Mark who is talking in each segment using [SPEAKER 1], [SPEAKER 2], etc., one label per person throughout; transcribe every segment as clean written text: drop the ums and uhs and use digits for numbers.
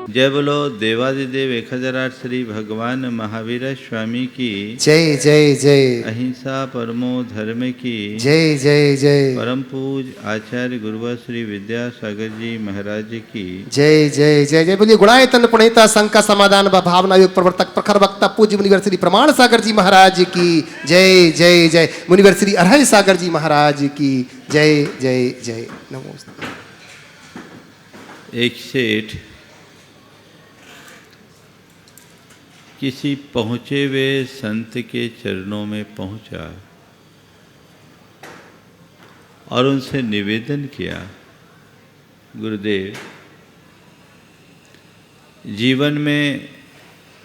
[SPEAKER 1] जय बोलो देवादिदेव 1008 श्री भगवान महावीर स्वामी की
[SPEAKER 2] जय जय जय।
[SPEAKER 1] अहिंसा परमो धर्म की
[SPEAKER 2] जय जय जय।
[SPEAKER 1] परम पूज आचार्य गुरुवर श्री विद्यासागर जी महाराज की
[SPEAKER 2] जय जय जय जय। बोलिए गुणायतन पुणेता शंका समाधान भावना योग प्रवर्तक प्रखर वक्ता पूज्य मुनिवर श्री प्रमाण सागर जी महाराज की जय जय जय। मुनिवर श्री अरहय सागर जी महाराज की जय जय जय। नमोस्तुते।
[SPEAKER 1] एक सेठ किसी पहुँचे हुए संत के चरणों में पहुँचा और उनसे निवेदन किया, गुरुदेव, जीवन में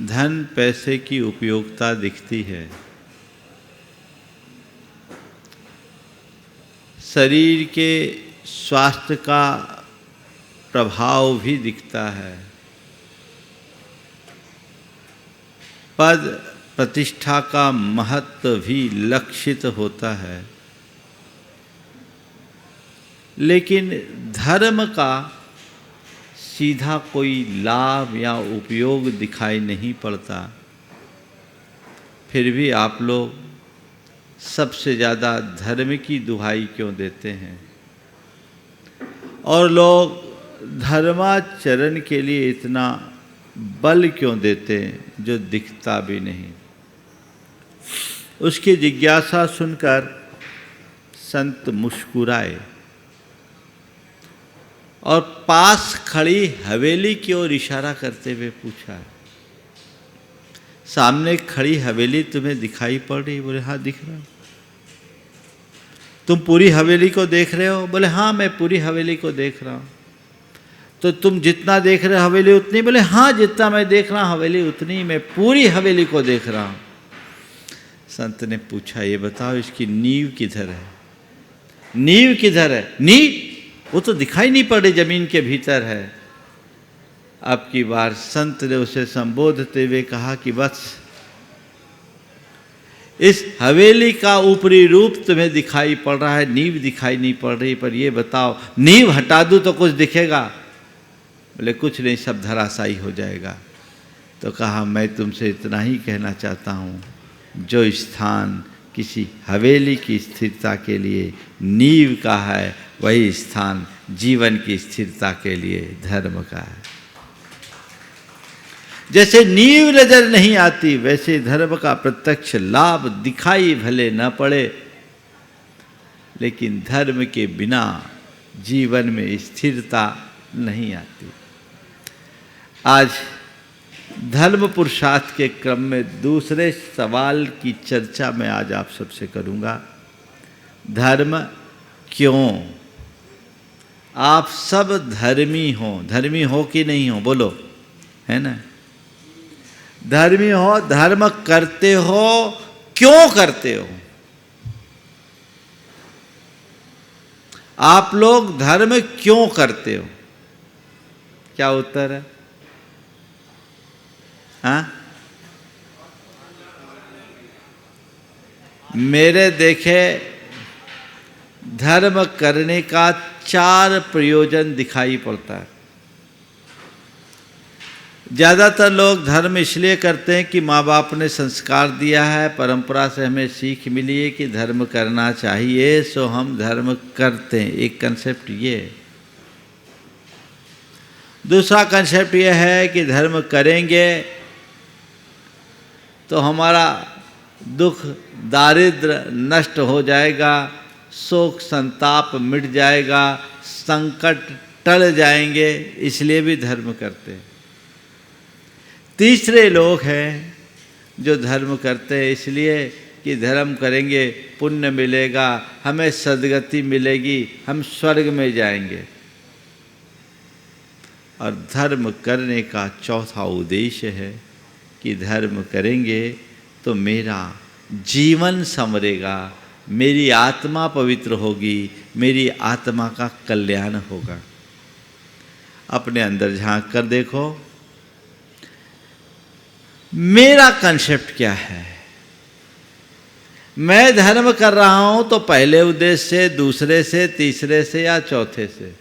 [SPEAKER 1] धन पैसे की उपयोगिता दिखती है, शरीर के स्वास्थ्य का प्रभाव भी दिखता है, पद प्रतिष्ठा का महत्व भी लक्षित होता है, लेकिन धर्म का सीधा कोई लाभ या उपयोग दिखाई नहीं पड़ता। फिर भी आप लोग सबसे ज़्यादा धर्म की दुहाई क्यों देते हैं और लोग धर्माचरण के लिए इतना बल क्यों देते हैं जो दिखता भी नहीं। उसकी जिज्ञासा सुनकर संत मुस्कुराए और पास खड़ी हवेली की ओर इशारा करते हुए पूछा, सामने खड़ी हवेली तुम्हें दिखाई पड़ रही? बोले हाँ दिख रहा। तुम पूरी हवेली को देख रहे हो? बोले हाँ मैं पूरी हवेली को देख रहा हूँ। तो तुम जितना देख रहे हो हवेली उतनी? बोले हाँ जितना मैं देख रहा हूँ हवेली उतनी, मैं पूरी हवेली को देख रहा हूँ। संत ने पूछा, ये बताओ इसकी नींव किधर है? नींव किधर है? नींव वो तो दिखाई नहीं पड़ रही, जमीन के भीतर है। अब की बार संत ने उसे संबोधते हुए कहा कि बस इस हवेली का ऊपरी रूप तुम्हें दिखाई पड़ रहा है, नींव दिखाई नहीं पड़ रही, पर ये बताओ नींव हटा दूं तो कुछ दिखेगा? बोले कुछ नहीं, सब धराशायी हो जाएगा। तो कहा मैं तुमसे इतना ही कहना चाहता हूँ, जो स्थान किसी हवेली की स्थिरता के लिए नींव का है, वही स्थान जीवन की स्थिरता के लिए धर्म का है। जैसे नींव नजर नहीं आती, वैसे धर्म का प्रत्यक्ष लाभ दिखाई भले न पड़े, लेकिन धर्म के बिना जीवन में स्थिरता नहीं आती। आज धर्म पुरुषार्थ के क्रम में दूसरे सवाल की चर्चा मैं आज आप सबसे करूंगा। धर्म क्यों? आप सब धर्मी हो कि नहीं हो? बोलो, है ना? धर्मी हो, धर्म करते हो, क्यों करते हो? आप लोग धर्म क्यों करते हो? क्या उत्तर है? हाँ? मेरे देखे धर्म करने का 4 प्रयोजन दिखाई पड़ता है। ज़्यादातर लोग धर्म इसलिए करते हैं कि माँ बाप ने संस्कार दिया है, परंपरा से हमें सीख मिली है कि धर्म करना चाहिए, सो हम धर्म करते हैं। एक कंसेप्ट ये है। दूसरा कंसेप्ट ये है कि धर्म करेंगे तो हमारा दुख दारिद्र नष्ट हो जाएगा, शोक संताप मिट जाएगा, संकट टल जाएंगे, इसलिए भी धर्म करते हैं। तीसरे लोग हैं जो धर्म करते हैं इसलिए कि धर्म करेंगे पुण्य मिलेगा, हमें सद्गति मिलेगी, हम स्वर्ग में जाएंगे। और धर्म करने का चौथा उद्देश्य है कि धर्म करेंगे तो मेरा जीवन संवरेगा, मेरी आत्मा पवित्र होगी, मेरी आत्मा का कल्याण होगा। अपने अंदर झांक कर देखो, मेरा कंसेप्ट क्या है? मैं धर्म कर रहा हूं तो पहले उद्देश्य से, दूसरे से, तीसरे से या चौथे से?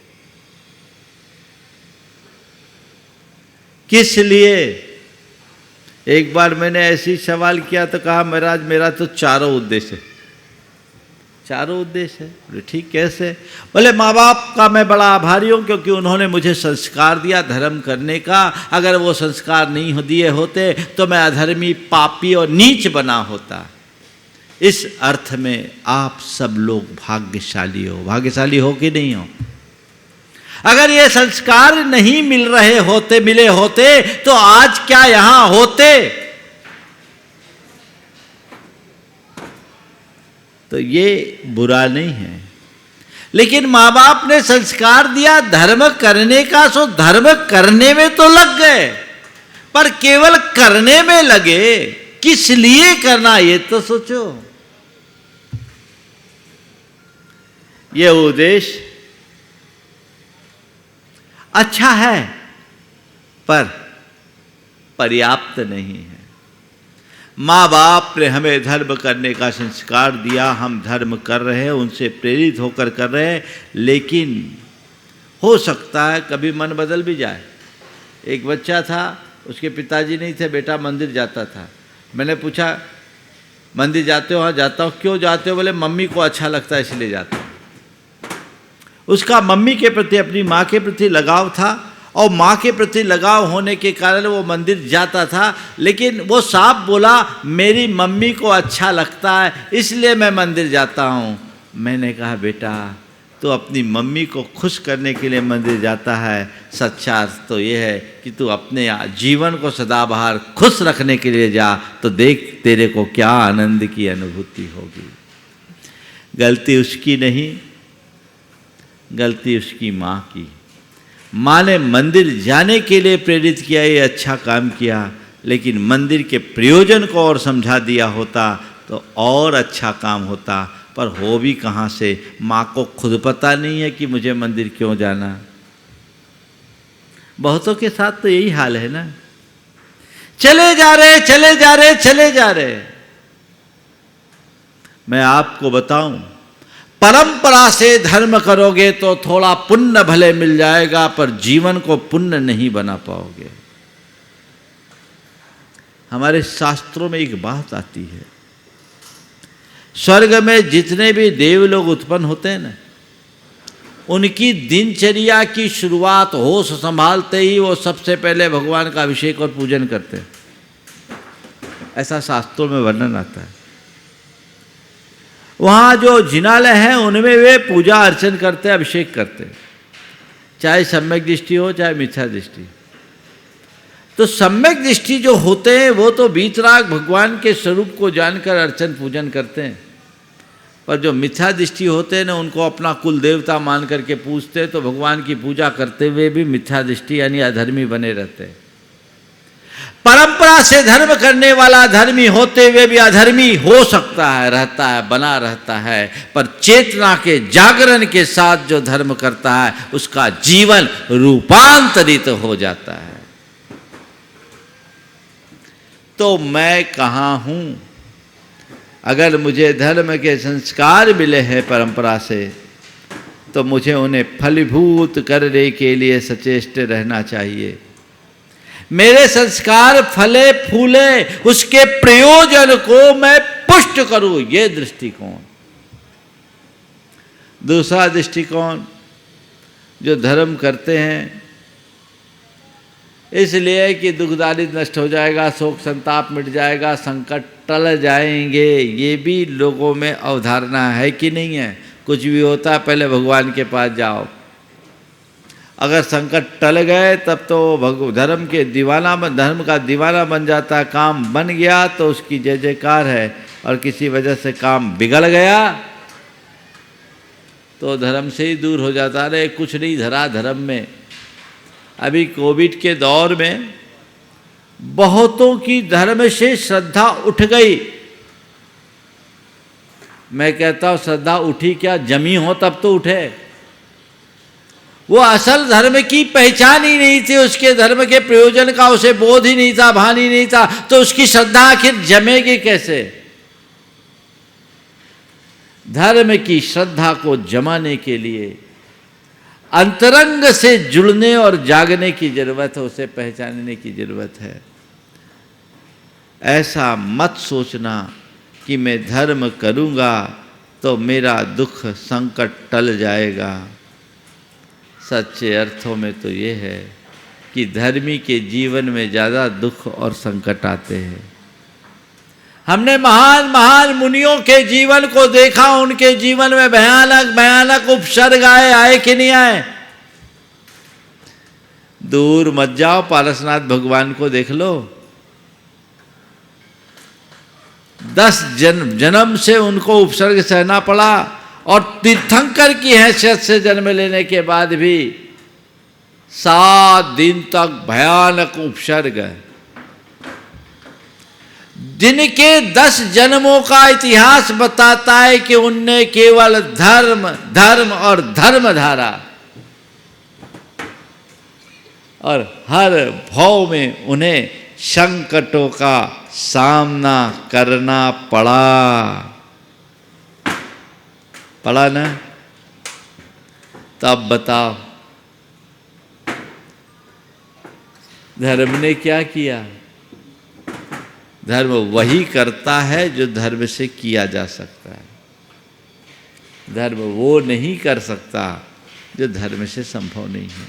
[SPEAKER 1] किस लिए? एक बार मैंने ऐसी सवाल किया तो कहा महाराज मेरा तो चारों उद्देश्य है। चारों उद्देश्य है? बोले ठीक, कैसे? बोले माँ बाप का मैं बड़ा आभारी हूँ क्योंकि उन्होंने मुझे संस्कार दिया धर्म करने का। अगर वो संस्कार नहीं दिए होते तो मैं अधर्मी, पापी और नीच बना होता। इस अर्थ में आप सब लोग भाग्यशाली हो। भाग्यशाली हो कि नहीं हो? अगर ये संस्कार नहीं मिले होते तो आज क्या यहां होते? तो ये बुरा नहीं है, लेकिन माँ बाप ने संस्कार दिया धर्म करने का, सो धर्म करने में तो लग गए, पर केवल करने में लगे, किस लिए करना ये तो सोचो। ये उद्देश्य अच्छा है पर पर्याप्त नहीं है। माँ बाप ने हमें धर्म करने का संस्कार दिया, हम धर्म कर रहे हैं, उनसे प्रेरित होकर कर रहे हैं, लेकिन हो सकता है कभी मन बदल भी जाए। एक बच्चा था, उसके पिताजी नहीं थे, बेटा मंदिर जाता था। मैंने पूछा मंदिर जाते हो? हाँ जाता हूँ। क्यों जाते हो? बोले मम्मी को अच्छा लगता है इसलिए जाता हूँ। उसका मम्मी के प्रति, अपनी माँ के प्रति लगाव था और माँ के प्रति लगाव होने के कारण वो मंदिर जाता था, लेकिन वो साफ बोला मेरी मम्मी को अच्छा लगता है इसलिए मैं मंदिर जाता हूँ। मैंने कहा बेटा तो अपनी मम्मी को खुश करने के लिए मंदिर जाता है, सच्चा अर्थ तो ये है कि तू अपने जीवन को सदाबहार खुश रखने के लिए जा, तो देख तेरे को क्या आनंद की अनुभूति होगी। गलती उसकी नहीं, गलती उसकी माँ की। माँ ने मंदिर जाने के लिए प्रेरित किया, ये अच्छा काम किया, लेकिन मंदिर के प्रयोजन को और समझा दिया होता तो और अच्छा काम होता, पर हो भी कहाँ से? माँ को खुद पता नहीं है कि मुझे मंदिर क्यों जाना। बहुतों के साथ तो यही हाल है ना, चले जा रहे चले जा रहे चले जा रहे। मैं आपको बताऊं, परंपरा से धर्म करोगे तो थोड़ा पुण्य भले मिल जाएगा, पर जीवन को पुण्य नहीं बना पाओगे। हमारे शास्त्रों में एक बात आती है, स्वर्ग में जितने भी देव लोग उत्पन्न होते हैं ना, उनकी दिनचर्या की शुरुआत होश संभालते ही वो सबसे पहले भगवान का अभिषेक और पूजन करते हैं। ऐसा शास्त्रों में वर्णन आता है। वहाँ जो जिनालय हैं उनमें वे पूजा अर्चन करते, अभिषेक करते, चाहे सम्यक दृष्टि हो चाहे मिथ्या दृष्टि। तो सम्यक दृष्टि जो होते हैं वो तो बीतराग भगवान के स्वरूप को जानकर अर्चन पूजन करते हैं, पर जो मिथ्या दृष्टि होते हैं ना, उनको अपना कुल देवता मान करके पूजते हैं, तो भगवान की पूजा करते हुए भी मिथ्या दृष्टि यानी अधर्मी बने रहते हैं। परंपरा से धर्म करने वाला धर्मी होते हुए भी अधर्मी हो सकता है, रहता है, बना रहता है, पर चेतना के जागरण के साथ जो धर्म करता है उसका जीवन रूपांतरित हो जाता है। तो मैं कहाँ हूँ? अगर मुझे धर्म के संस्कार मिले हैं परंपरा से, तो मुझे उन्हें फलीभूत करने के लिए सचेष्ट रहना चाहिए। मेरे संस्कार फले फूले, उसके प्रयोजन को मैं पुष्ट करूं, ये दृष्टिकोण। दूसरा दृष्टिकोण, जो धर्म करते हैं इसलिए कि दुख दारिद्र नष्ट हो जाएगा, शोक संताप मिट जाएगा, संकट टल जाएंगे, ये भी लोगों में अवधारणा है कि नहीं है? कुछ भी होता पहले भगवान के पास जाओ, अगर संकट टल गए तब तो धर्म का दीवाना बन जाता। काम बन गया तो उसकी जय जयकार है, और किसी वजह से काम बिगड़ गया तो धर्म से ही दूर हो जाता। अरे कुछ नहीं धरा धर्म में। अभी कोविड के दौर में बहुतों की धर्म से श्रद्धा उठ गई। मैं कहता हूं श्रद्धा उठी क्या, जमी हो तब तो उठे। वो असल धर्म की पहचान ही नहीं थी, उसके धर्म के प्रयोजन का उसे बोध ही नहीं था, भान ही नहीं था, तो उसकी श्रद्धा आखिर जमेगी कैसे? धर्म की श्रद्धा को जमाने के लिए अंतरंग से जुड़ने और जागने की जरूरत है, उसे पहचानने की जरूरत है। ऐसा मत सोचना कि मैं धर्म करूँगा तो मेरा दुख संकट टल जाएगा। सच्चे अर्थों में तो ये है कि धर्मी के जीवन में ज़्यादा दुख और संकट आते हैं। हमने महान महान मुनियों के जीवन को देखा, उनके जीवन में भयानक भयानक उपसर्ग आए कि नहीं आए? दूर मत जाओ, पारसनाथ भगवान को देख लो। 10 जन्म से उनको उपसर्ग सहना पड़ा और तीर्थंकर की हैसियत से जन्म लेने के बाद भी 7 दिन तक भयानक उपसर्ग है। जिनके 10 जन्मों का इतिहास बताता है कि उनने केवल धर्म धर्म और धर्म धारा, और हर भाव में उन्हें संकटों का सामना करना पड़ा ना। तब बताओ धर्म ने क्या किया? धर्म वही करता है जो धर्म से किया जा सकता है। धर्म वो नहीं कर सकता जो धर्म से संभव नहीं है।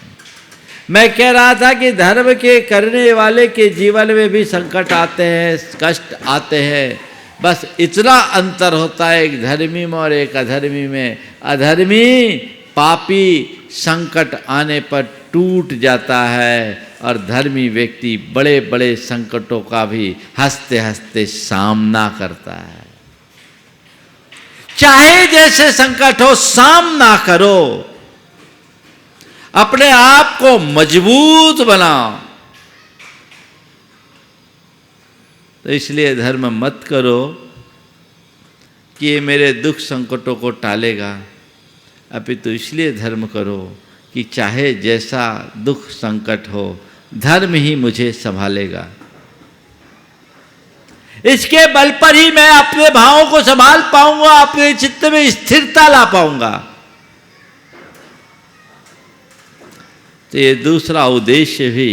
[SPEAKER 1] मैं कह रहा था कि धर्म के करने वाले के जीवन में भी संकट आते हैं, कष्ट आते हैं, बस इतना अंतर होता है एक धर्मी में और एक अधर्मी में। अधर्मी पापी संकट आने पर टूट जाता है और धर्मी व्यक्ति बड़े बड़े संकटों का भी हंसते हंसते सामना करता है। चाहे जैसे संकट हो, सामना करो, अपने आप को मजबूत बनाओ। तो इसलिए धर्म मत करो कि ये मेरे दुख संकटों को टालेगा, अपितु इसलिए धर्म करो कि चाहे जैसा दुख संकट हो, धर्म ही मुझे संभालेगा। इसके बल पर ही मैं अपने भावों को संभाल पाऊंगा, अपने चित्त में स्थिरता ला पाऊंगा। तो ये दूसरा उद्देश्य भी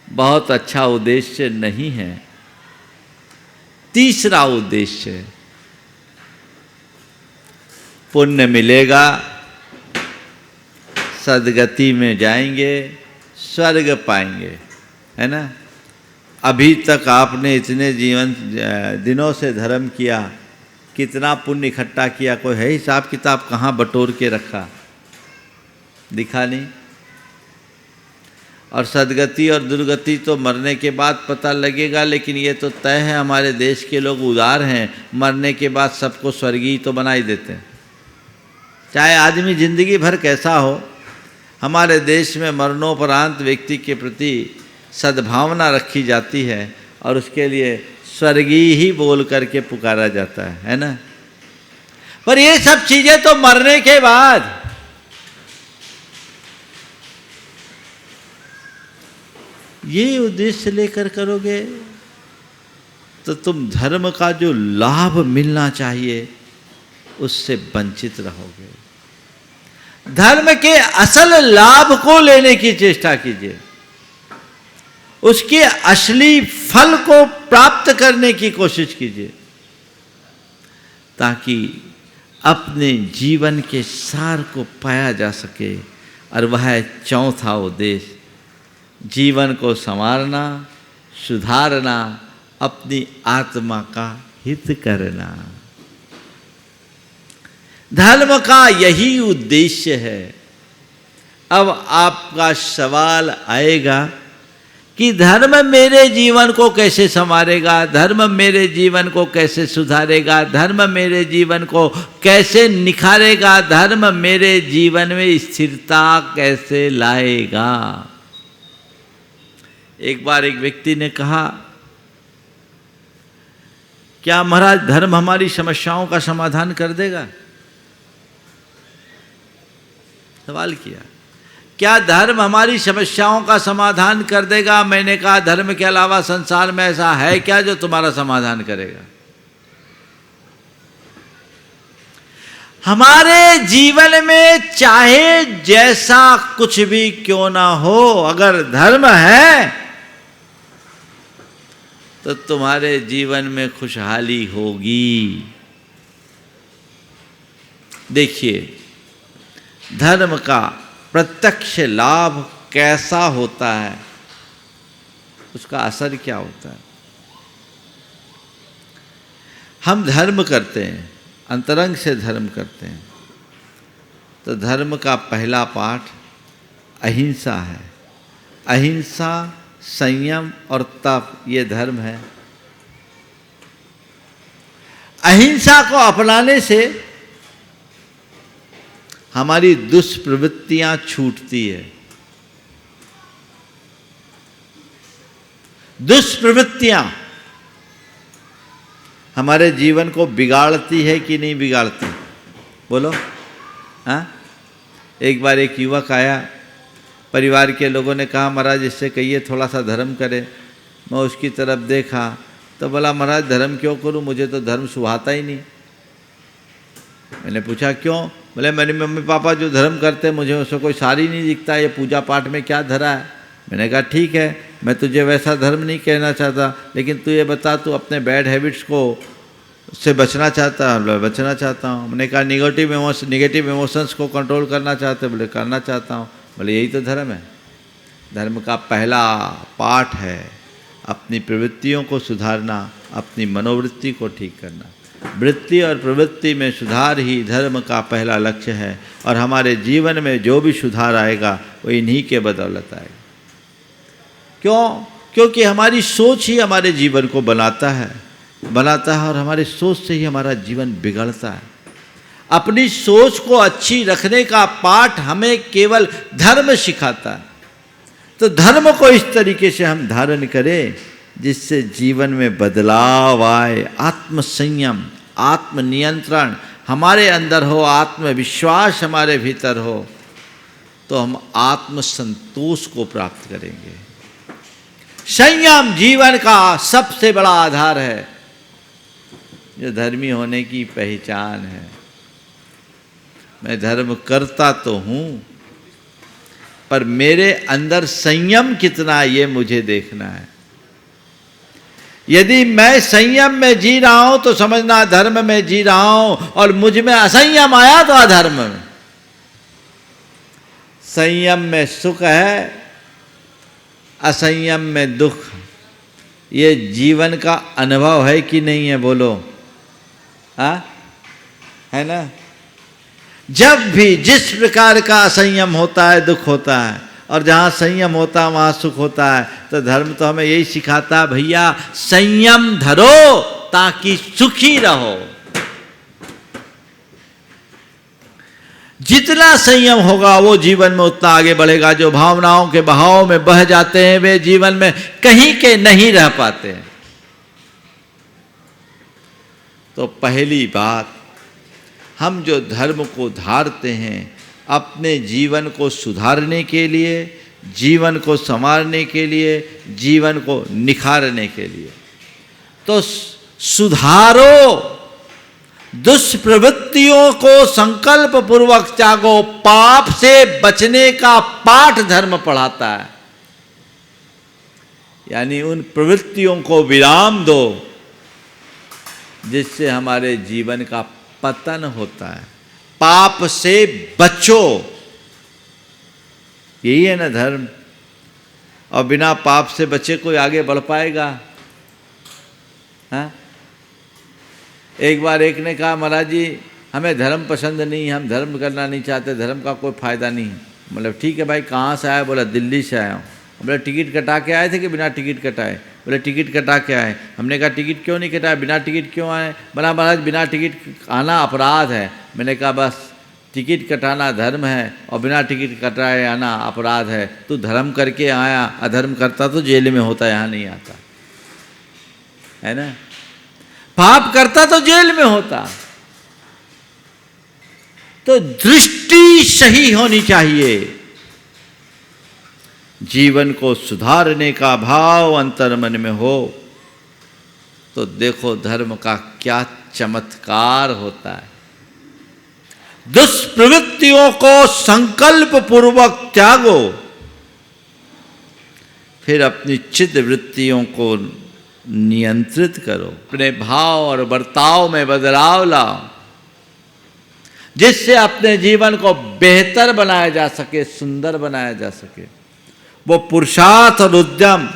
[SPEAKER 1] बहुत अच्छा उद्देश्य नहीं है। तीसरा उद्देश्य, पुण्य मिलेगा, सदगति में जाएंगे, स्वर्ग पाएंगे, है ना। अभी तक आपने इतने दिनों से धर्म किया, कितना पुण्य इकट्ठा किया, कोई है हिसाब किताब? कहाँ बटोर के रखा? दिखा नहीं। और सदगति और दुर्गति तो मरने के बाद पता लगेगा, लेकिन ये तो तय है, हमारे देश के लोग उदार हैं, मरने के बाद सबको स्वर्गीय तो बना ही देते हैं। चाहे आदमी जिंदगी भर कैसा हो, हमारे देश में मरणोपरांत व्यक्ति के प्रति सद्भावना रखी जाती है और उसके लिए स्वर्गीय ही बोल करके पुकारा जाता है ना। पर ये सब चीजें तो मरने के बाद। ये उद्देश्य लेकर करोगे तो तुम धर्म का जो लाभ मिलना चाहिए उससे वंचित रहोगे। धर्म के असल लाभ को लेने की चेष्टा कीजिए, उसके असली फल को प्राप्त करने की कोशिश कीजिए, ताकि अपने जीवन के सार को पाया जा सके। और वह है चौथा उद्देश्य, जीवन को संवारना, सुधारना, अपनी आत्मा का हित करना। धर्म का यही उद्देश्य है। अब आपका सवाल आएगा कि धर्म मेरे जीवन को कैसे संवारेगा, धर्म मेरे जीवन को कैसे सुधारेगा, धर्म मेरे जीवन को कैसे निखारेगा, धर्म मेरे जीवन में स्थिरता कैसे लाएगा। एक बार एक व्यक्ति ने कहा, क्या महाराज धर्म हमारी समस्याओं का समाधान कर देगा? सवाल किया, क्या धर्म हमारी समस्याओं का समाधान कर देगा? मैंने कहा, धर्म के अलावा संसार में ऐसा है क्या जो तुम्हारा समाधान करेगा? हमारे जीवन में चाहे जैसा कुछ भी क्यों ना हो, अगर धर्म है तो तुम्हारे जीवन में खुशहाली होगी। देखिए, धर्म का प्रत्यक्ष लाभ कैसा होता है, उसका असर क्या होता है। हम धर्म करते हैं, अंतरंग से धर्म करते हैं, तो धर्म का पहला पाठ अहिंसा है। अहिंसा, संयम और तप, ये धर्म है। अहिंसा को अपनाने से हमारी दुष्प्रवृत्तियां छूटती है। दुष्प्रवृत्तियां हमारे जीवन को बिगाड़ती है कि नहीं बिगाड़ती, बोलो। हाँ, एक बार एक युवक आया, परिवार के लोगों ने कहा महाराज इससे कहिए थोड़ा सा धर्म करे। मैं उसकी तरफ देखा तो बोला महाराज धर्म क्यों करूं, मुझे तो धर्म सुहाता ही नहीं। मैंने पूछा क्यों? बोले मेरे मम्मी पापा जो धर्म करते हैं मुझे उसमें कोई सार ही नहीं दिखता, ये पूजा पाठ में क्या धरा है। मैंने कहा ठीक है, मैं तुझे वैसा धर्म नहीं कहना चाहता, लेकिन तू ये बता तू अपने बैड हैबिट्स को से बचना चाहता है? बचना चाहता हूँ। मैंने कहा निगेटिव इमोशंस को कंट्रोल करना चाहते? बोले करना चाहता हूँ। बोले यही तो धर्म है। धर्म का पहला पाठ है अपनी प्रवृत्तियों को सुधारना, अपनी मनोवृत्ति को ठीक करना। वृत्ति और प्रवृत्ति में सुधार ही धर्म का पहला लक्ष्य है, और हमारे जीवन में जो भी सुधार आएगा वो इन्हीं के बदौलत आएगा। क्यों? क्योंकि हमारी सोच ही हमारे जीवन को बनाता है, और हमारी सोच से ही हमारा जीवन बिगड़ता है। अपनी सोच को अच्छी रखने का पाठ हमें केवल धर्म सिखाता है। तो धर्म को इस तरीके से हम धारण करें जिससे जीवन में बदलाव आए, आत्मसंयम, आत्मनियंत्रण हमारे अंदर हो, आत्मविश्वास हमारे भीतर हो, तो हम आत्मसंतोष को प्राप्त करेंगे। संयम जीवन का सबसे बड़ा आधार है, जो धर्मी होने की पहचान है। मैं धर्म करता तो हूँ, पर मेरे अंदर संयम कितना ये मुझे देखना है। यदि मैं संयम में जी रहा हूं तो समझना धर्म में जी रहा हूं, और मुझ में असंयम आया तो अधर्म में। संयम में सुख है, असंयम में दुख। ये जीवन का अनुभव है कि नहीं है, बोलो। हाँ, है ना? जब भी जिस प्रकार का असंयम होता है दुख होता है, और जहाँ संयम होता है वहाँ सुख होता है। तो धर्म तो हमें यही सिखाता है, भैया संयम धरो ताकि सुखी रहो। जितना संयम होगा वो जीवन में उतना आगे बढ़ेगा। जो भावनाओं के बहाव में बह जाते हैं वे जीवन में कहीं के नहीं रह पाते हैं। तो पहली बात, हम जो धर्म को धारते हैं अपने जीवन को सुधारने के लिए, जीवन को संवारने के लिए, जीवन को निखारने के लिए, तो सुधारो, दुष्प्रवृत्तियों को संकल्प पूर्वक त्यागो। पाप से बचने का पाठ धर्म पढ़ाता है। यानी उन प्रवृत्तियों को विराम दो जिससे हमारे जीवन का पतन होता है। पाप से बचो, यही है ना धर्म। और बिना पाप से बचे कोई आगे बढ़ पाएगा? हाँ? एक बार एक ने कहा महाराज जी हमें धर्म पसंद नहीं, हम धर्म करना नहीं चाहते, धर्म का कोई फायदा नहीं। मतलब ठीक है भाई, कहाँ से आया? बोला दिल्ली से आया हूँ। बोले टिकट कटा के आए थे कि बिना टिकट कटाए? बोले टिकट कटा के आए। हमने कहा टिकट क्यों नहीं कटाया, बिना टिकट क्यों आए? बोला महाराज बिना टिकट आना अपराध है। मैंने कहा बस टिकट कटाना धर्म है और बिना टिकट कटाए आना अपराध है। तू धर्म करके आया, अधर्म करता तो जेल में होता, यहाँ नहीं आता, है ना? पाप करता तो जेल में होता। तो दृष्टि सही होनी चाहिए। जीवन को सुधारने का भाव अंतर मन में हो तो देखो धर्म का क्या चमत्कार होता है। दुष्प्रवृत्तियों को संकल्प पूर्वक त्यागो, फिर अपनी चित्त वृत्तियों को नियंत्रित करो, अपने भाव और बर्ताव में बदलाव लाओ, जिससे अपने जीवन को बेहतर बनाया जा सके, सुंदर बनाया जा सके। वो पुरुषार्थ और उद्यम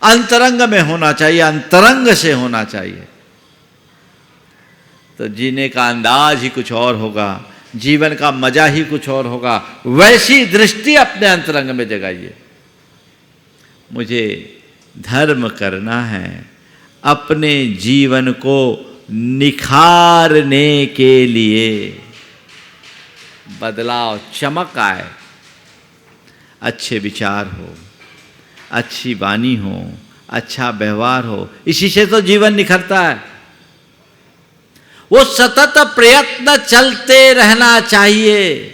[SPEAKER 1] अंतरंग में होना चाहिए, अंतरंग से होना चाहिए, तो जीने का अंदाज ही कुछ और होगा, जीवन का मजा ही कुछ और होगा। वैसी दृष्टि अपने अंतरंग में जगाइए। मुझे धर्म करना है, अपने जीवन को निखारने के लिए बदलाव, चमक आए, अच्छे विचार हो, अच्छी वाणी हो, अच्छा व्यवहार हो, इसी से तो जीवन निखरता है। वो सतत प्रयत्न चलते रहना चाहिए।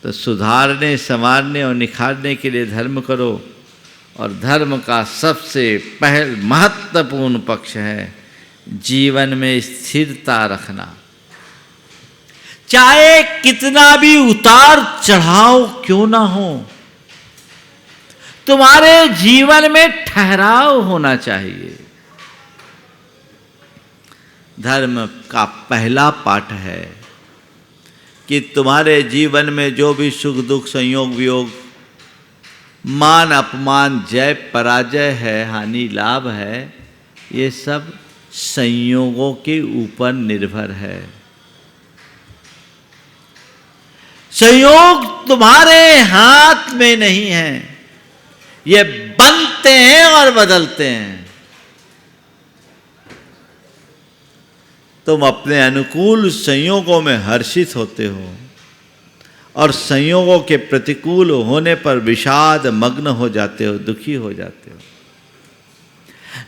[SPEAKER 1] तो सुधारने, संवारने और निखारने के लिए धर्म करो, और धर्म का सबसे पहल महत्वपूर्ण पक्ष है जीवन में स्थिरता रखना। चाहे कितना भी उतार चढ़ाव क्यों ना हो, तुम्हारे जीवन में ठहराव होना चाहिए। धर्म का पहला पाठ है कि तुम्हारे जीवन में जो भी सुख दुख, संयोग वियोग, मान अपमान, जय पराजय है, हानि लाभ है, ये सब संयोगों के ऊपर निर्भर है। संयोग तुम्हारे हाथ में नहीं है, ये बनते हैं और बदलते हैं। तुम अपने अनुकूल संयोगों में हर्षित होते हो और संयोगों के प्रतिकूल होने पर विषाद मग्न हो जाते हो, दुखी हो जाते हो।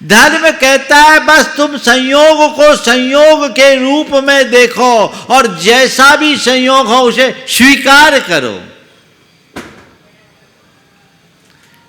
[SPEAKER 1] धर्म कहता है बस तुम संयोग को संयोग के रूप में देखो और जैसा भी संयोग हो उसे स्वीकार करो।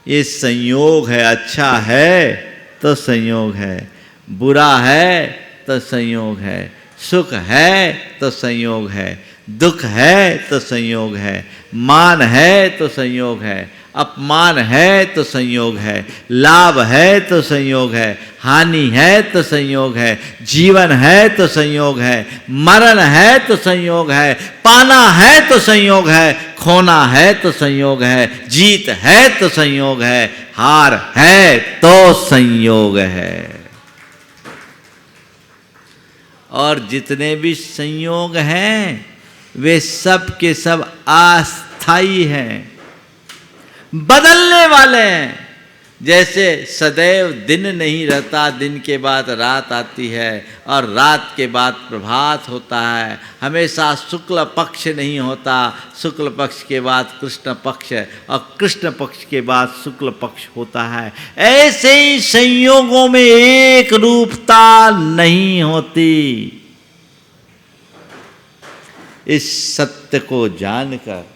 [SPEAKER 1] ये संयोग है, अच्छा है तो संयोग है, बुरा है तो संयोग है, सुख है तो संयोग है, दुख है तो संयोग है, मान है तो संयोग है, अपमान है तो संयोग है, लाभ है तो संयोग है, हानि है तो संयोग है, जीवन है तो संयोग है, मरण है तो संयोग है, पाना है तो संयोग है, खोना है तो संयोग है, जीत है तो संयोग है, हार है तो संयोग है। और जितने भी संयोग हैं वे सब के सब अस्थायी हैं, बदलने वाले हैं। जैसे सदैव दिन नहीं रहता, दिन के बाद रात आती है और रात के बाद प्रभात होता है, हमेशा शुक्ल पक्ष नहीं होता, शुक्ल पक्ष के बाद कृष्ण पक्ष और कृष्ण पक्ष के बाद शुक्ल पक्ष होता है। ऐसे ही संयोगों में एक रूपता नहीं होती। इस सत्य को जानकर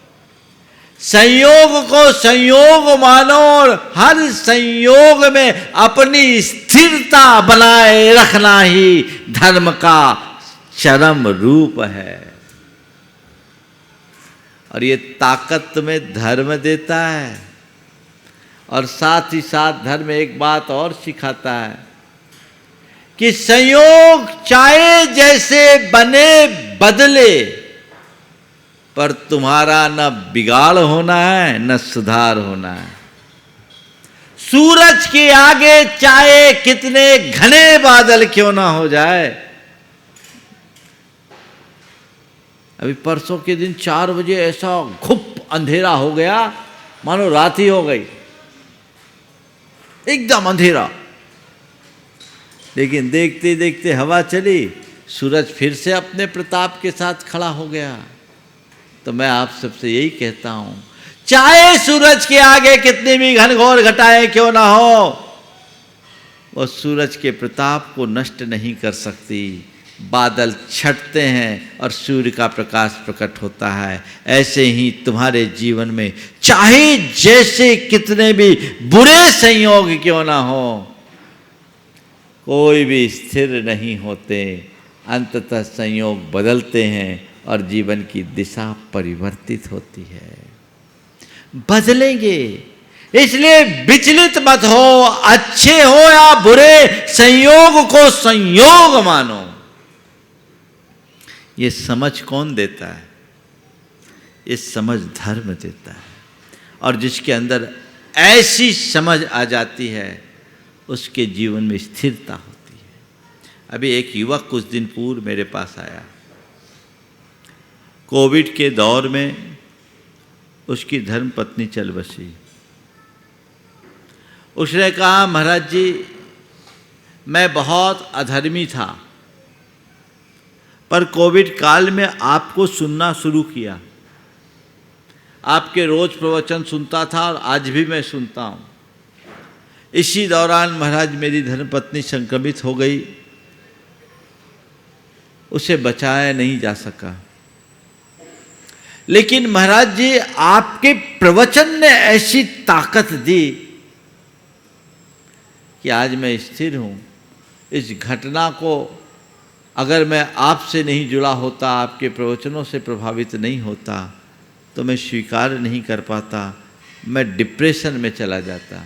[SPEAKER 1] संयोग को संयोग मानो और हर संयोग में अपनी स्थिरता बनाए रखना ही धर्म का चरम रूप है। और ये ताकत में धर्म देता है और साथ ही साथ धर्म एक बात और सिखाता है कि संयोग चाहे जैसे बने बदले, पर तुम्हारा न बिगाड़ होना है न सुधार होना है। सूरज के आगे चाहे कितने घने बादल क्यों ना हो जाए। अभी परसों के दिन 4 बजे ऐसा घुप अंधेरा हो गया मानो रात ही हो गई, एकदम अंधेरा। लेकिन देखते देखते हवा चली, सूरज फिर से अपने प्रताप के साथ खड़ा हो गया। तो मैं आप सबसे यही कहता हूं, चाहे सूरज के आगे कितनी भी घनघोर घटाएं क्यों ना हो, वो सूरज के प्रताप को नष्ट नहीं कर सकती। बादल छटते हैं और सूर्य का प्रकाश प्रकट होता है। ऐसे ही तुम्हारे जीवन में चाहे जैसे कितने भी बुरे संयोग क्यों ना हो, कोई भी स्थिर नहीं होते, अंततः संयोग बदलते हैं और जीवन की दिशा परिवर्तित होती है। बदलेंगे, इसलिए विचलित मत हो, अच्छे हो या बुरे, संयोग को संयोग मानो। ये समझ कौन देता है? ये समझ धर्म देता है। और जिसके अंदर ऐसी समझ आ जाती है उसके जीवन में स्थिरता होती है। अभी एक युवक कुछ दिन पूर्व मेरे पास आया। कोविड के दौर में उसकी धर्मपत्नी चल बसी। उसने कहा, महाराज जी मैं बहुत अधर्मी था, पर कोविड काल में आपको सुनना शुरू किया। आपके रोज प्रवचन सुनता था और आज भी मैं सुनता हूँ। इसी दौरान महाराज मेरी धर्मपत्नी संक्रमित हो गई, उसे बचाया नहीं जा सका। लेकिन महाराज जी आपके प्रवचन ने ऐसी ताकत दी कि आज मैं स्थिर हूँ। इस घटना को अगर मैं आपसे नहीं जुड़ा होता, आपके प्रवचनों से प्रभावित नहीं होता, तो मैं स्वीकार नहीं कर पाता, मैं डिप्रेशन में चला जाता।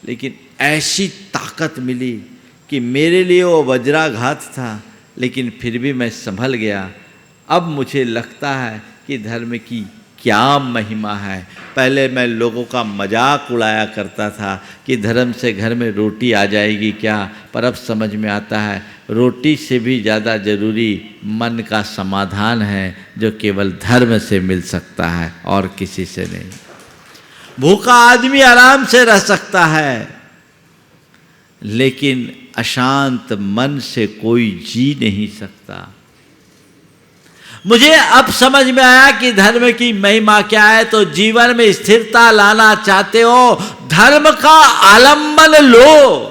[SPEAKER 1] लेकिन ऐसी ताकत मिली कि मेरे लिए वो वज्राघात था, लेकिन फिर भी मैं संभल गया। अब मुझे लगता है कि धर्म की क्या महिमा है। पहले मैं लोगों का मजाक उड़ाया करता था कि धर्म से घर में रोटी आ जाएगी क्या, पर अब समझ में आता है रोटी से भी ज़्यादा ज़रूरी मन का समाधान है, जो केवल धर्म से मिल सकता है और किसी से नहीं। भूखा आदमी आराम से रह सकता है, लेकिन अशांत मन से कोई जी नहीं सकता। मुझे अब समझ में आया कि धर्म की महिमा क्या है। तो जीवन में स्थिरता लाना चाहते हो, धर्म का आलंबन लो।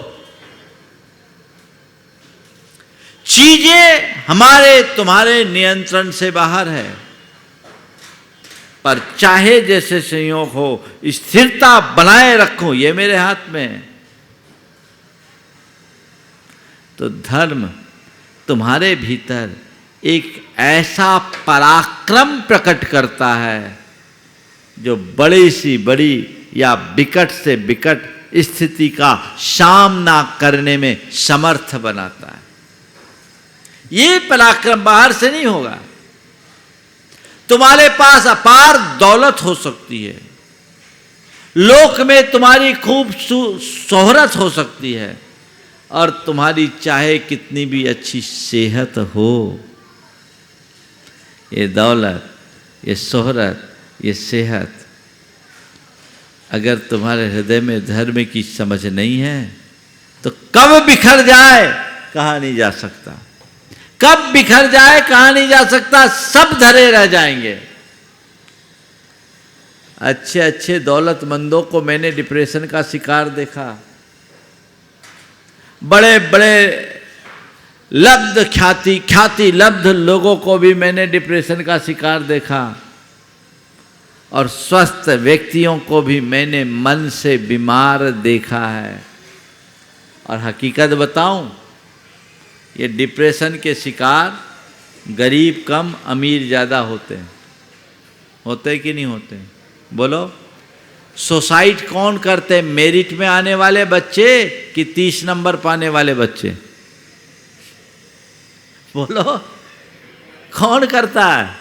[SPEAKER 1] चीजें हमारे तुम्हारे नियंत्रण से बाहर है, पर चाहे जैसे संयोग हो, स्थिरता बनाए रखो, ये मेरे हाथ में है। तो धर्म तुम्हारे भीतर एक ऐसा पराक्रम प्रकट करता है जो बड़ी से बड़ी या विकट से विकट स्थिति का सामना करने में समर्थ बनाता है। ये पराक्रम बाहर से नहीं होगा। तुम्हारे पास अपार दौलत हो सकती है, लोक में तुम्हारी खूब शोहरत हो सकती है, और तुम्हारी चाहे कितनी भी अच्छी सेहत हो, ये दौलत, ये शोहरत, ये सेहत, अगर तुम्हारे हृदय में धर्म की समझ नहीं है तो कब बिखर जाए कहा नहीं जा सकता। कब बिखर जाए कहा नहीं जा सकता, सब धरे रह जाएंगे। अच्छे अच्छे दौलतमंदों को मैंने डिप्रेशन का शिकार देखा। बड़े बड़े लब्ध ख्याति लब्ध लोगों को भी मैंने डिप्रेशन का शिकार देखा, और स्वस्थ व्यक्तियों को भी मैंने मन से बीमार देखा है। और हकीकत बताऊं, ये डिप्रेशन के शिकार गरीब कम अमीर ज़्यादा होते हैं। होते कि नहीं होते? बोलो, सुसाइड कौन करते? मेरिट में आने वाले बच्चे कि 30 नंबर पाने वाले बच्चे? बोलो, कौन करता है?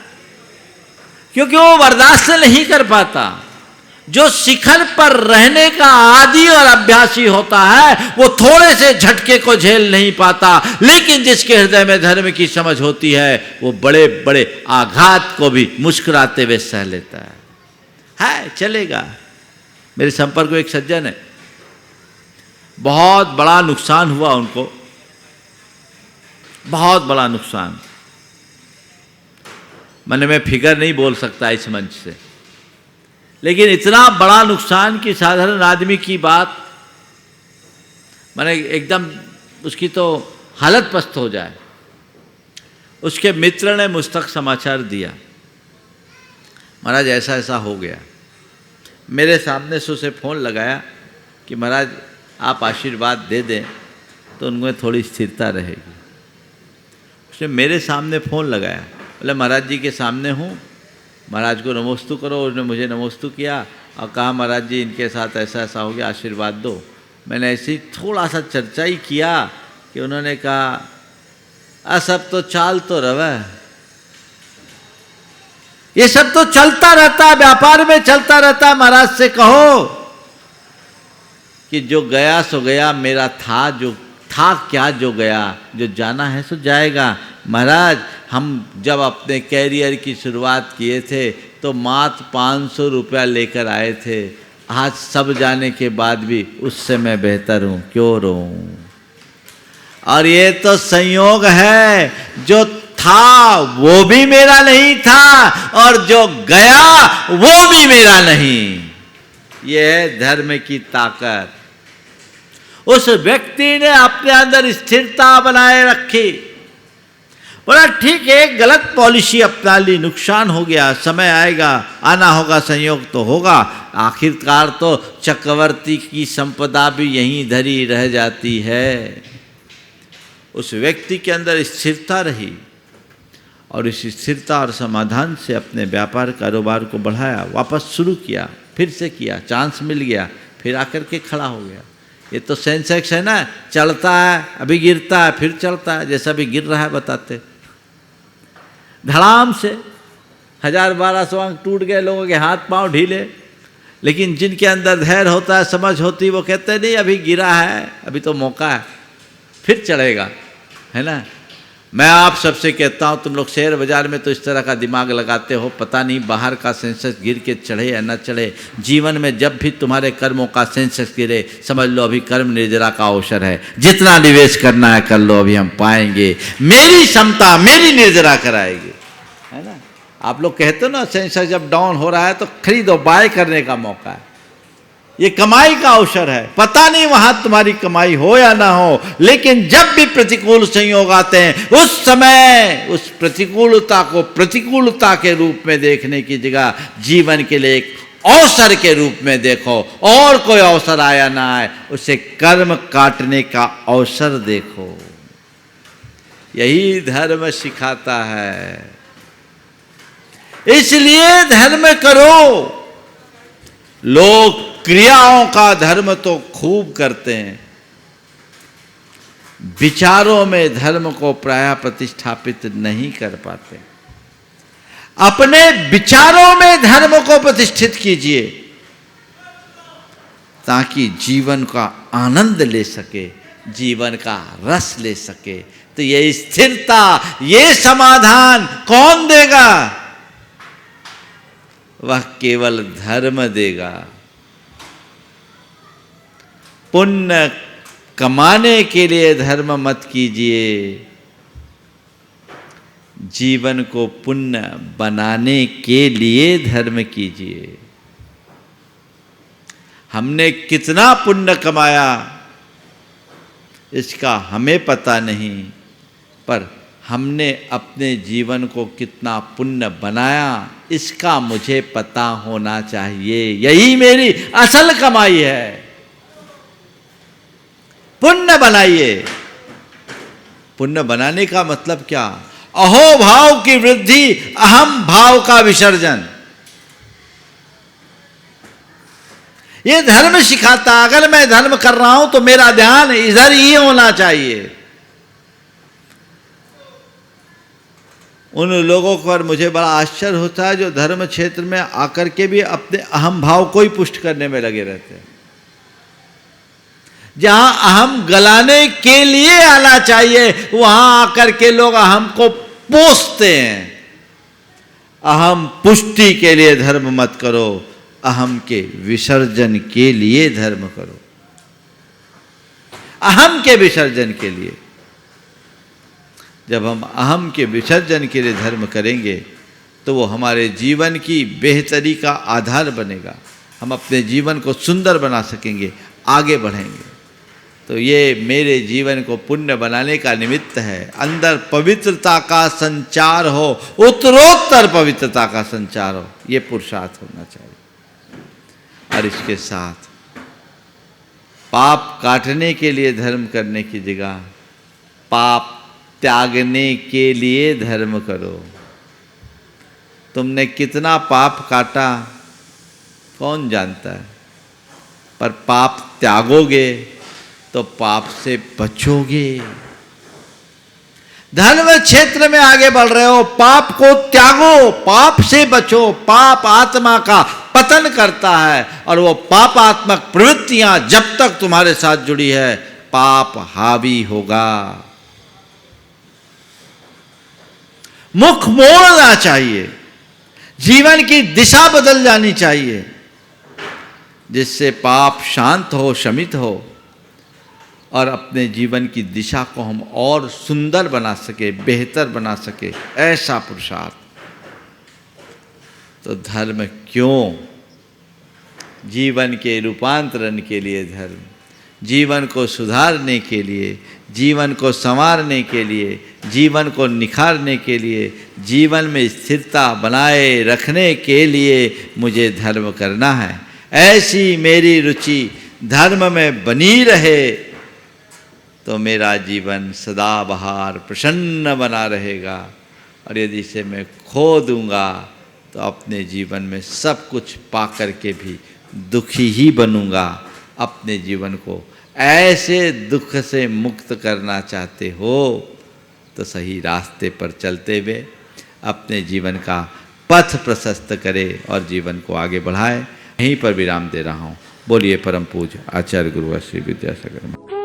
[SPEAKER 1] क्योंकि वो बर्दाश्त नहीं कर पाता। जो शिखर पर रहने का आदी और अभ्यासी होता है, वो थोड़े से झटके को झेल नहीं पाता, लेकिन जिसके हृदय में धर्म की समझ होती है, वो बड़े बड़े आघात को भी मुस्कुराते हुए सह लेता है। चलेगा। मेरे संपर्क में एक सज्जन है, बहुत बड़ा नुकसान हुआ उनको, बहुत बड़ा नुकसान। मैंने मैं फिगर नहीं बोल सकता इस मंच से, लेकिन इतना बड़ा नुकसान कि साधारण आदमी की बात, मैंने एकदम उसकी तो हालत पस्त हो जाए। उसके मित्र ने मुझ तक समाचार दिया, महाराज ऐसा ऐसा हो गया। मेरे सामने से उसे फ़ोन लगाया कि महाराज आप आशीर्वाद दे दें। तो उनमें थोड़ी स्थिरता रहेगी। उसने मेरे सामने फ़ोन लगाया, बोले महाराज जी के सामने हूँ, महाराज को नमोस्तु करो। उसने मुझे नमोस्तु किया और कहा महाराज जी इनके साथ ऐसा ऐसा हो गया, आशीर्वाद दो। मैंने ऐसे ही थोड़ा सा चर्चा ही किया कि उन्होंने कहा सब तो चाल तो रवा, ये सब तो चलता रहता है, व्यापार में चलता रहता है। महाराज से कहो कि जो गया सो गया, मेरा था जो था क्या जो गया, जो जाना है सो जाएगा। महाराज हम जब अपने कैरियर की शुरुआत किए थे तो मात्र 500 रुपया लेकर आए थे, आज सब जाने के बाद भी उससे मैं बेहतर हूँ, क्यों रहूँ। और ये तो संयोग है, जो था वो भी मेरा नहीं था और जो गया वो भी मेरा नहीं। ये है धर्म की ताकत। उस व्यक्ति ने अपने अंदर स्थिरता बनाए रखी। बोला ठीक है, गलत पॉलिसी अपना ली, नुकसान हो गया, समय आएगा, आना होगा, संयोग तो होगा। आखिरकार तो चक्रवर्ती की संपदा भी यहीं धरी रह जाती है। उस व्यक्ति के अंदर स्थिरता रही और इस स्थिरता और समाधान से अपने व्यापार कारोबार को बढ़ाया, वापस शुरू किया, फिर से किया, चांस मिल गया, फिर आकर के खड़ा हो गया। ये तो सेंसेक्स है ना, चढ़ता है, अभी गिरता है, फिर चढ़ता है, जैसा भी गिर रहा है बताते। धड़ाम से 1000-1200 अंक टूट गए, लोगों के हाथ पांव ढीले। लेकिन जिनके अंदर धैर्य होता है, समझ होती, वो कहते नहीं अभी गिरा है, अभी तो मौका है, फिर चढ़ेगा, है ना। मैं आप सबसे कहता हूँ, तुम लोग शेयर बाजार में तो इस तरह का दिमाग लगाते हो, पता नहीं बाहर का सेंसेक्स गिर के चढ़े या न चढ़े। जीवन में जब भी तुम्हारे कर्मों का सेंसेक्स गिरे, समझ लो अभी कर्म निर्जरा का अवसर है, जितना निवेश करना है कर लो, अभी हम पाएंगे, मेरी क्षमता मेरी निर्जरा कराएगी, है ना। आप लोग कहते हो ना सेंसेक्स जब डाउन हो रहा है तो खरीदो, बाय करने का मौका है, ये कमाई का अवसर है। पता नहीं वहां तुम्हारी कमाई हो या ना हो, लेकिन जब भी प्रतिकूल संयोग आते हैं, उस समय उस प्रतिकूलता को प्रतिकूलता के रूप में देखने की जगह जीवन के लिए एक अवसर के रूप में देखो। और कोई अवसर आया ना आए, उसे कर्म काटने का अवसर देखो। यही धर्म सिखाता है। इसलिए धर्म करो। लोग क्रियाओं का धर्म तो खूब करते हैं, विचारों में धर्म को प्रायः प्रतिष्ठापित नहीं कर पाते। अपने विचारों में धर्म को प्रतिष्ठित कीजिए ताकि जीवन का आनंद ले सके, जीवन का रस ले सके। तो ये स्थिरता, ये समाधान कौन देगा? वह केवल धर्म देगा। पुण्य कमाने के लिए धर्म मत कीजिए, जीवन को पुण्य बनाने के लिए धर्म कीजिए। हमने कितना पुण्य कमाया इसका हमें पता नहीं, पर हमने अपने जीवन को कितना पुण्य बनाया इसका मुझे पता होना चाहिए। यही मेरी असल कमाई है। पुण्य बनाइए। पुण्य बनाने का मतलब क्या? अहो भाव की वृद्धि, अहम भाव का विसर्जन। ये धर्म सिखाता, अगर मैं धर्म कर रहा हूं तो मेरा ध्यान इधर ही होना चाहिए। उन लोगों पर मुझे बड़ा आश्चर्य होता है जो धर्म क्षेत्र में आकर के भी अपने अहम भाव को ही पुष्ट करने में लगे रहते हैं। जहां अहम गलाने के लिए आना चाहिए, वहां आकर के लोग अहम को पोसते हैं। अहम पुष्टि के लिए धर्म मत करो, अहम के विसर्जन के लिए धर्म करो। अहम के विसर्जन के लिए। जब हम अहम के विसर्जन के लिए धर्म करेंगे तो वो हमारे जीवन की बेहतरी का आधार बनेगा। हम अपने जीवन को सुंदर बना सकेंगे, आगे बढ़ेंगे। तो ये मेरे जीवन को पुण्य बनाने का निमित्त है। अंदर पवित्रता का संचार हो, उत्तरोत्तर पवित्रता का संचार हो, ये पुरुषार्थ होना चाहिए। और इसके साथ पाप काटने के लिए धर्म करने की जगह पाप त्यागने के लिए धर्म करो। तुमने कितना पाप काटा कौन जानता है, पर पाप त्यागोगे तो पाप से बचोगे। धर्म क्षेत्र में आगे बढ़ रहे हो, पाप को त्यागो, पाप से बचो। पाप आत्मा का पतन करता है और वो पापात्मक प्रवृत्तियां जब तक तुम्हारे साथ जुड़ी है पाप हावी होगा। मुख मोड़ना चाहिए, जीवन की दिशा बदल जानी चाहिए, जिससे पाप शांत हो, शमित हो और अपने जीवन की दिशा को हम और सुंदर बना सके, बेहतर बना सके, ऐसा पुरुषार्थ। तो धर्म क्यों? जीवन के रूपांतरण के लिए धर्म, जीवन को सुधारने के लिए, जीवन को संवारने के लिए, जीवन को निखारने के लिए, जीवन में स्थिरता बनाए रखने के लिए मुझे धर्म करना है। ऐसी मेरी रुचि धर्म में बनी रहे तो मेरा जीवन सदाबहार प्रसन्न बना रहेगा। और यदि इसे मैं खो दूंगा तो अपने जीवन में सब कुछ पा करके भी दुखी ही बनूंगा। अपने जीवन को ऐसे दुख से मुक्त करना चाहते हो तो सही रास्ते पर चलते हुए अपने जीवन का पथ प्रशस्त करे और जीवन को आगे बढ़ाए। यहीं पर विराम दे रहा हूँ। बोलिए परम पूज्य आचार्य गुरु श्री विद्यासागर।